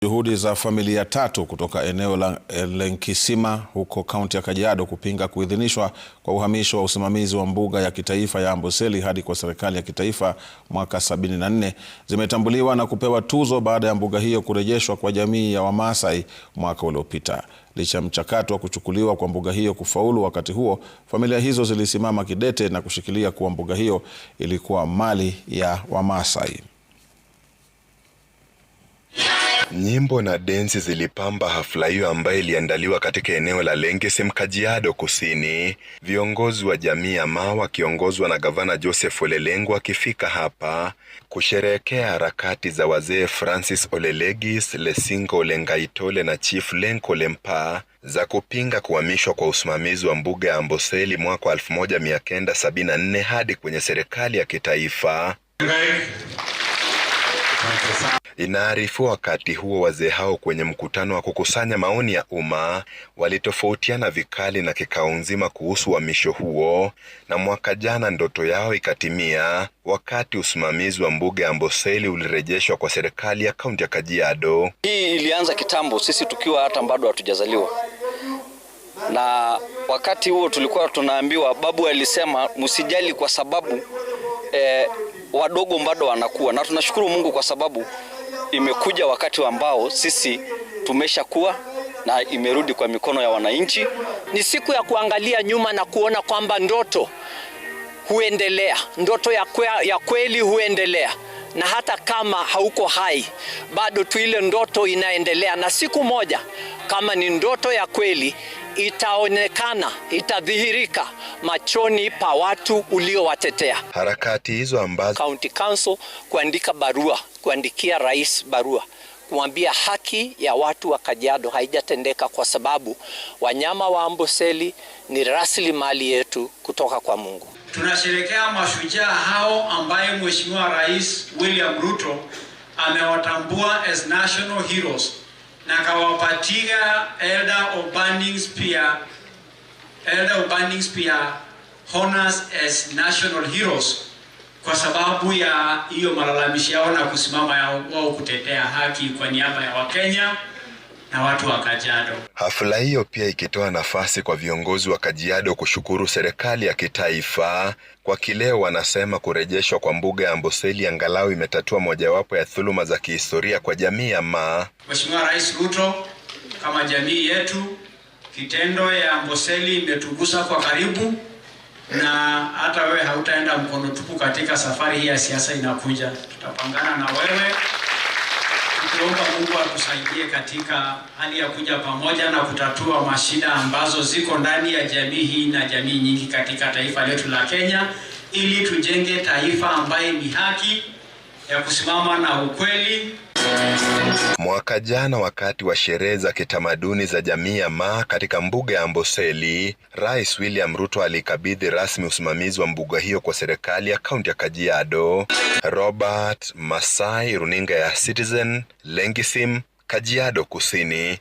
Juhudi za familia tatu kutoka eneo la Lenkisima huko kaunti ya Kajiado kupinga kuidhinishwa kwa uhamisho wa usimamizi wa mbuga ya kitaifa ya Amboseli hadi kwa serikali ya kitaifa mwaka 74 zimetambuliwa na kupewa tuzo baada ya mbuga hiyo kurejeshwa kwa jamii ya Wamaasai mwaka uliopita. Licha ya mchakato wa kuchukuliwa kwa mbuga hiyo kufaulu wakati huo, familia hizo zilisimama kidete na kushikilia kuwa mbuga hiyo ilikuwa mali ya Wamaasai. Nyimbo na densi zilipamba hafla hiyo ambayo iliandaliwa katika eneo la Lenkisima, Kajiado Kusini. Viongozi wa jamii ya Maa wakiongozwa na Gavana Joseph Ole Lenku wakifika hapa kusherehekea harakati za wazee Francis Ole Legis, Lesingo Ole Ngaitole na Chief Lenku Ole Mpaa za kupinga kuhamishwa kwa usimamizi wa mbuga ya Amboseli mwaka 1974 hadi kwenye serikali ya kitaifa. Inaarifiwa wakati huo wazee hao kwenye mkutano wa kukusanya maoni ya umma walitofautiana vikali na kikao nzima kuhusu uhamisho huo, na mwaka jana ndoto yao ikatimia wakati usimamizi wa mbuga ya Amboseli ulirejeshwa kwa serikali ya kaunti ya Kajiado. Hii ilianza kitambo, sisi tukiwa hata bado hatujazaliwa, na wakati huo tulikuwa tunaambiwa, babu alisema msijali kwa sababu wadogo bado wanakuwa, na tunashukuru Mungu kwa sababu imekuja wakati ambao sisi tumeshakuwa na imerudi kwa mikono ya wananchi. Ni siku ya kuangalia nyuma na kuona kwamba ndoto huendelea, ndoto ya kweli huendelea, na hata kama hauko hai bado tu ile ndoto inaendelea, na siku moja kama ni ndoto ya kweli itaonekana, itadhihirika machoni pa watu uliowatetea. Harakati hizo ambazo County Council kuandikia rais barua kumwambia haki ya watu wa Kajiado haijatendeka kwa sababu wanyama wa Amboseli ni rasilimali yetu kutoka kwa Mungu. Tunasherehekea mashujaa hao ambaye Mheshimiwa Rais William Ruto amewatambua as national heroes na akawapatia Elder of Burning Spear honors as national heroes kwa sababu ya hiyo malalamishi yao na kusimama wao kutetea haki kwa niaba ya Wakenya na watu wa Kajiado. Hafla hiyo pia ikitoa nafasi kwa viongozi wa Kajiado kushukuru serikali ya kitaifa kwa kile wanasema kurejeshwa kwa mbuga ya Amboseli angalau imetatua mojawapo ya dhuluma za kihistoria kwa jamii ya Maa. Mheshimiwa Rais Ruto, kama jamii yetu, kitendo ya Amboseli imetugusa kwa karibu, na hata wewe hautaenda mkono tupu katika safari hii ya siasa inakuja. Tutapangana na wewe, tukiomba Mungu atusaidie katika hali ya kuja pamoja na kutatua mashida ambazo ziko ndani ya jamii hii na jamii nyingi katika taifa letu la Kenya, ili tujenge taifa ambaye ni haki ya kusimama na ukweli. Mwaka jana wakati wa sherehe za kitamaduni za jamii ya Maa katika mbuga ya Amboseli, Rais William Ruto alikabidhi rasmi usimamizi wa mbuga hiyo kwa serikali ya kaunti ya Kajiado. Robert Masai, runinga ya Citizen, Lenkisima, Kajiado Kusini.